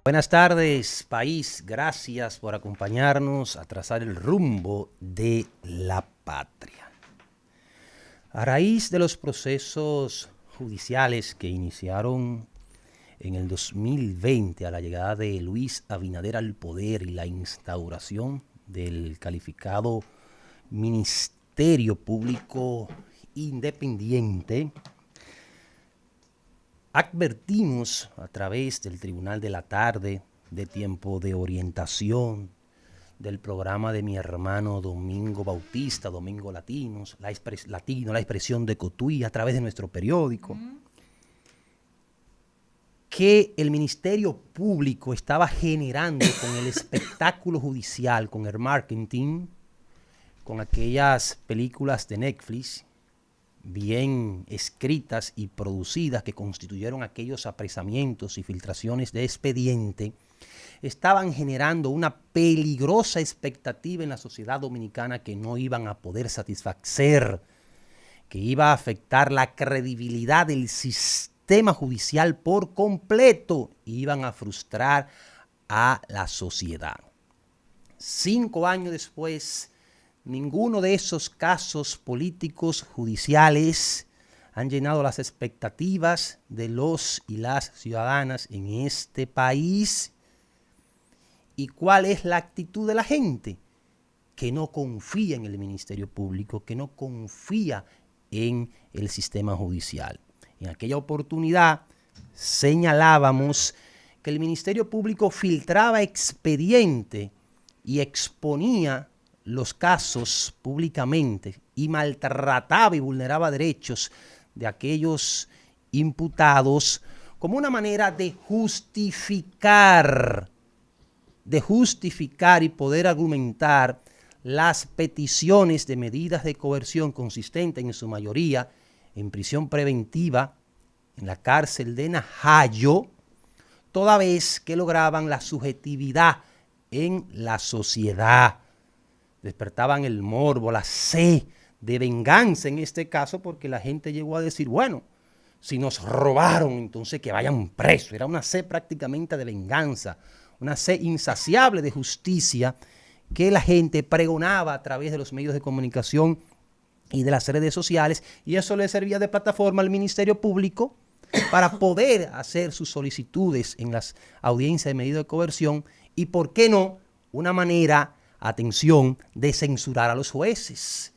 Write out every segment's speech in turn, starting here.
Buenas tardes, país. Gracias por acompañarnos a trazar el rumbo de la patria. A raíz de los procesos judiciales que iniciaron en el 2020 a la llegada de Luis Abinader al poder y la instauración del calificado Ministerio Público Independiente, advertimos a través del Tribunal de la Tarde, de Tiempo de Orientación, del programa de mi hermano Domingo Bautista, Domingo Latinos, la expresión de Cotuí, a través de nuestro periódico, que el Ministerio Público estaba generando con el espectáculo judicial, con el marketing, con aquellas películas de Netflix bien escritas y producidas que constituyeron aquellos apresamientos y filtraciones de expediente, estaban generando una peligrosa expectativa en la sociedad dominicana que no iban a poder satisfacer, que iba a afectar la credibilidad del sistema judicial por completo y iban a frustrar a la sociedad. 5 años después, ninguno de esos casos políticos judiciales han llenado las expectativas de los y las ciudadanas en este país. ¿Y cuál es la actitud de la gente? Que no confía en el Ministerio Público, que no confía en el sistema judicial. En aquella oportunidad señalábamos que el Ministerio Público filtraba expediente y exponía los casos públicamente y maltrataba y vulneraba derechos de aquellos imputados como una manera de justificar y poder argumentar las peticiones de medidas de coerción consistentes en su mayoría en prisión preventiva en la cárcel de Najayo, toda vez que lograban la subjetividad en la sociedad. Despertaban el morbo, la sed de venganza en este caso, porque la gente llegó a decir, bueno, si nos robaron, entonces que vayan presos. Era una sed prácticamente de venganza, una sed insaciable de justicia que la gente pregonaba a través de los medios de comunicación y de las redes sociales, y eso le servía de plataforma al Ministerio Público para poder hacer sus solicitudes en las audiencias de medida de coerción y, ¿por qué no?, una manera, atención, de censurar a los jueces.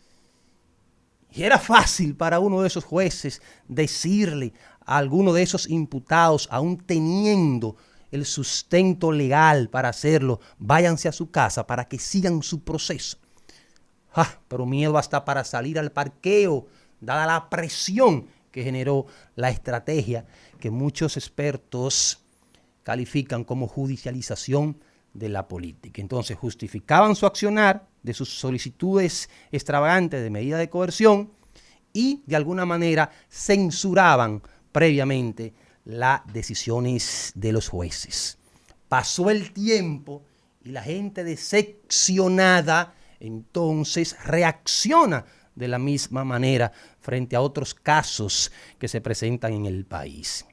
Y era fácil para uno de esos jueces decirle a alguno de esos imputados, aún teniendo el sustento legal para hacerlo, váyanse a su casa para que sigan su proceso. Pero miedo hasta para salir al parqueo, dada la presión que generó la estrategia que muchos expertos califican como judicialización de la política. Entonces justificaban su accionar de sus solicitudes extravagantes de medida de coerción y de alguna manera censuraban previamente las decisiones de los jueces. Pasó el tiempo y la gente decepcionada entonces reacciona de la misma manera frente a otros casos que se presentan en el país.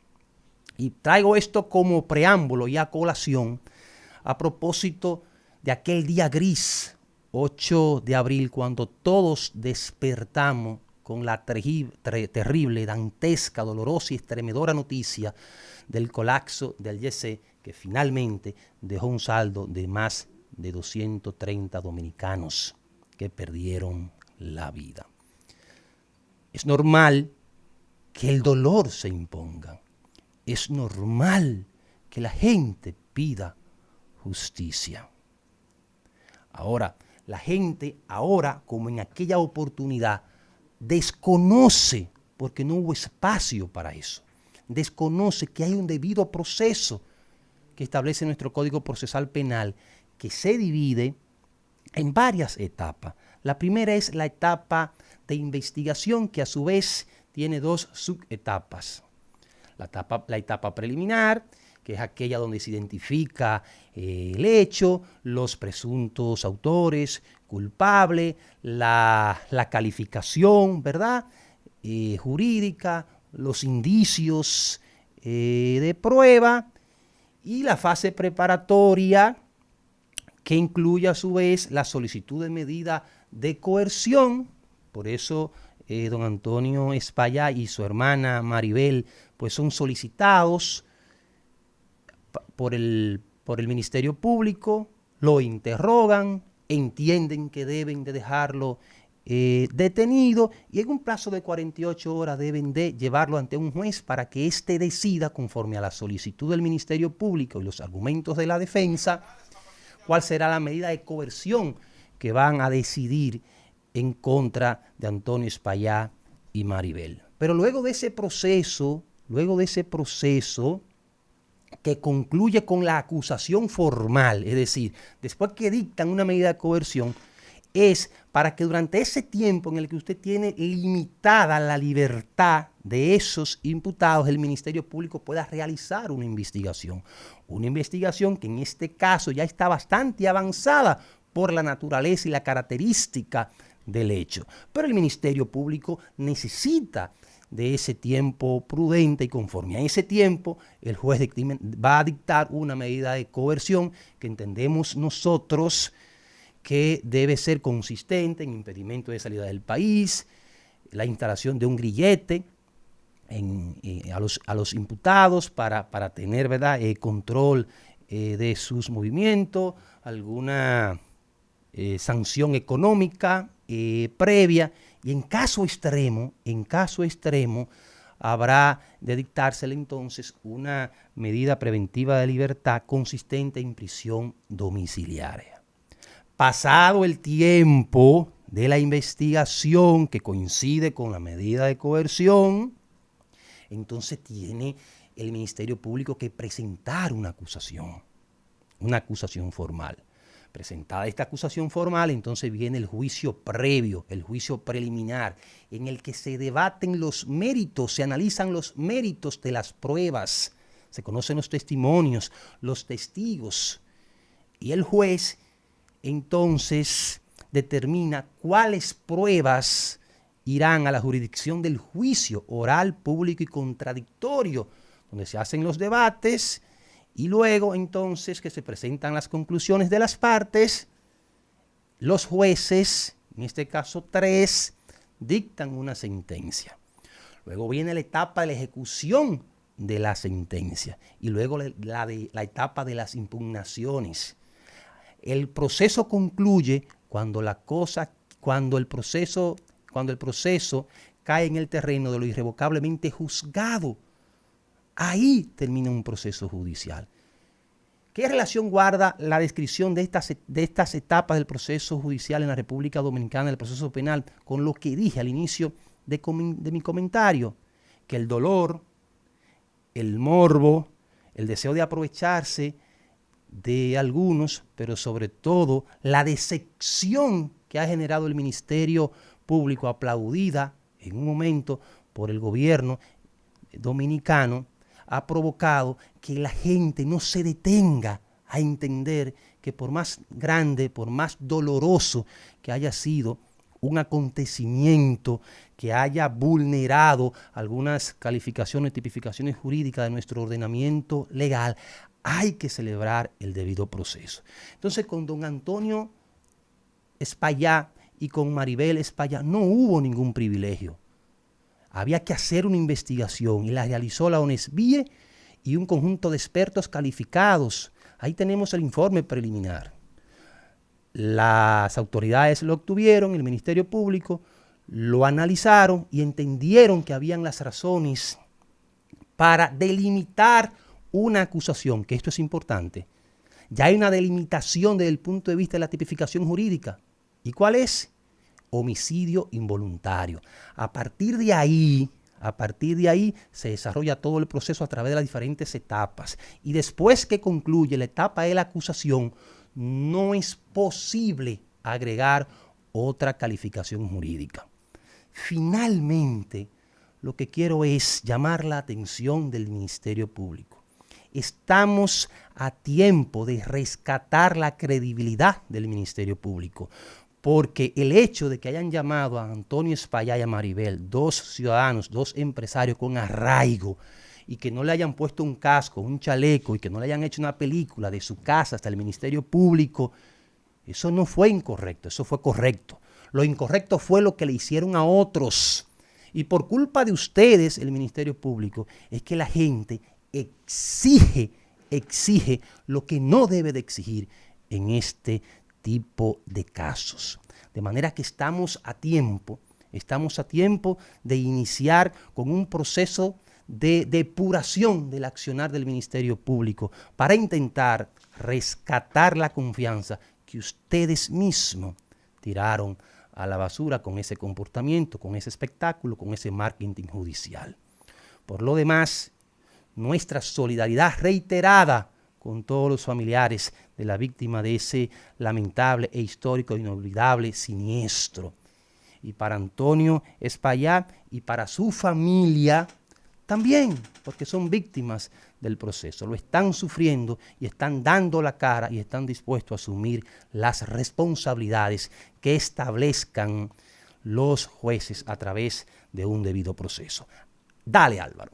Y traigo esto como preámbulo y a colación a propósito de aquel día gris, 8 de abril, cuando todos despertamos con la terrible, dantesca, dolorosa y estremecedora noticia del colapso del YC, que finalmente dejó un saldo de más de 230 dominicanos que perdieron la vida. Es normal que el dolor se imponga. Es normal que la gente pida justicia. Ahora, la gente ahora, como en aquella oportunidad, desconoce, porque no hubo espacio para eso, desconoce que hay un debido proceso que establece nuestro Código Procesal Penal, que se divide en varias etapas. La primera es la etapa de investigación, que a su vez tiene 2 subetapas. La etapa preliminar, que es aquella donde se identifica el hecho, los presuntos autores, culpable, la calificación, ¿verdad?, jurídica, los indicios de prueba, y la fase preparatoria, que incluye a su vez la solicitud de medida de coerción. Por eso don Antonio Espaillá y su hermana Maribel pues son solicitados por el Ministerio Público, lo interrogan, entienden que deben de dejarlo detenido y en un plazo de 48 horas deben de llevarlo ante un juez para que éste decida, conforme a la solicitud del Ministerio Público y los argumentos de la defensa, cuál será la medida de coerción que van a decidir en contra de Antonio Espaillá y Maribel. Pero luego de ese proceso que concluye con la acusación formal, es decir, después que dictan una medida de coerción, es para que durante ese tiempo en el que usted tiene limitada la libertad de esos imputados, el Ministerio Público pueda realizar una investigación. Una investigación que en este caso ya está bastante avanzada por la naturaleza y la característica del hecho. Pero el Ministerio Público necesita de ese tiempo prudente y conforme a ese tiempo el juez de crimen va a dictar una medida de coerción que entendemos nosotros que debe ser consistente en impedimento de salida del país, la instalación de un grillete a los imputados para tener, ¿verdad?, control de sus movimientos, alguna sanción económica previa, y en caso extremo habrá de dictársele entonces una medida preventiva de libertad consistente en prisión domiciliaria. Pasado el tiempo de la investigación que coincide con la medida de coerción, entonces tiene el Ministerio Público que presentar una acusación formal. Presentada esta acusación formal, entonces viene el juicio previo, el juicio preliminar, en el que se debaten los méritos, se analizan los méritos de las pruebas, se conocen los testimonios, los testigos, y el juez entonces determina cuáles pruebas irán a la jurisdicción del juicio oral, público y contradictorio, donde se hacen los debates, y luego entonces que se presentan las conclusiones de las partes, los jueces, en este caso 3, dictan una sentencia. Luego viene la etapa de la ejecución de la sentencia y luego la etapa de las impugnaciones. El proceso concluye cuando el proceso cae en el terreno de lo irrevocablemente juzgado. Ahí termina un proceso judicial. ¿Qué relación guarda la descripción de estas etapas del proceso judicial en la República Dominicana, del proceso penal, con lo que dije al inicio de mi comentario? Que el dolor, el morbo, el deseo de aprovecharse de algunos, pero sobre todo la decepción que ha generado el Ministerio Público, aplaudida en un momento por el gobierno dominicano, ha provocado que la gente no se detenga a entender que por más grande, por más doloroso que haya sido un acontecimiento que haya vulnerado algunas calificaciones, tipificaciones jurídicas de nuestro ordenamiento legal, hay que celebrar el debido proceso. Entonces, con don Antonio Espaillá y con Maribel Espaillá no hubo ningún privilegio. Había que hacer una investigación y la realizó la ONESBIE y un conjunto de expertos calificados. Ahí tenemos el informe preliminar. Las autoridades lo obtuvieron, el Ministerio Público lo analizaron y entendieron que habían las razones para delimitar una acusación, que esto es importante. Ya hay una delimitación desde el punto de vista de la tipificación jurídica. ¿Y cuál es? Homicidio involuntario. A partir de ahí se desarrolla todo el proceso a través de las diferentes etapas. Y después que concluye la etapa de la acusación, no es posible agregar otra calificación jurídica. Finalmente, lo que quiero es llamar la atención del Ministerio Público. Estamos a tiempo de rescatar la credibilidad del Ministerio Público, porque el hecho de que hayan llamado a Antonio Espaillá y a Maribel, dos ciudadanos, dos empresarios con arraigo y que no le hayan puesto un casco, un chaleco y que no le hayan hecho una película de su casa hasta el Ministerio Público, eso no fue incorrecto, eso fue correcto. Lo incorrecto fue lo que le hicieron a otros. Y por culpa de ustedes, el Ministerio Público, es que la gente exige lo que no debe de exigir en este tipo de casos. De manera que estamos a tiempo de iniciar con un proceso de depuración del accionar del Ministerio Público para intentar rescatar la confianza que ustedes mismos tiraron a la basura con ese comportamiento, con ese espectáculo, con ese marketing judicial. Por lo demás, nuestra solidaridad reiterada con todos los familiares de la víctima de ese lamentable e histórico e inolvidable siniestro. Y para Antonio Espaillat y para su familia también, porque son víctimas del proceso. Lo están sufriendo y están dando la cara y están dispuestos a asumir las responsabilidades que establezcan los jueces a través de un debido proceso. Dale, Álvaro.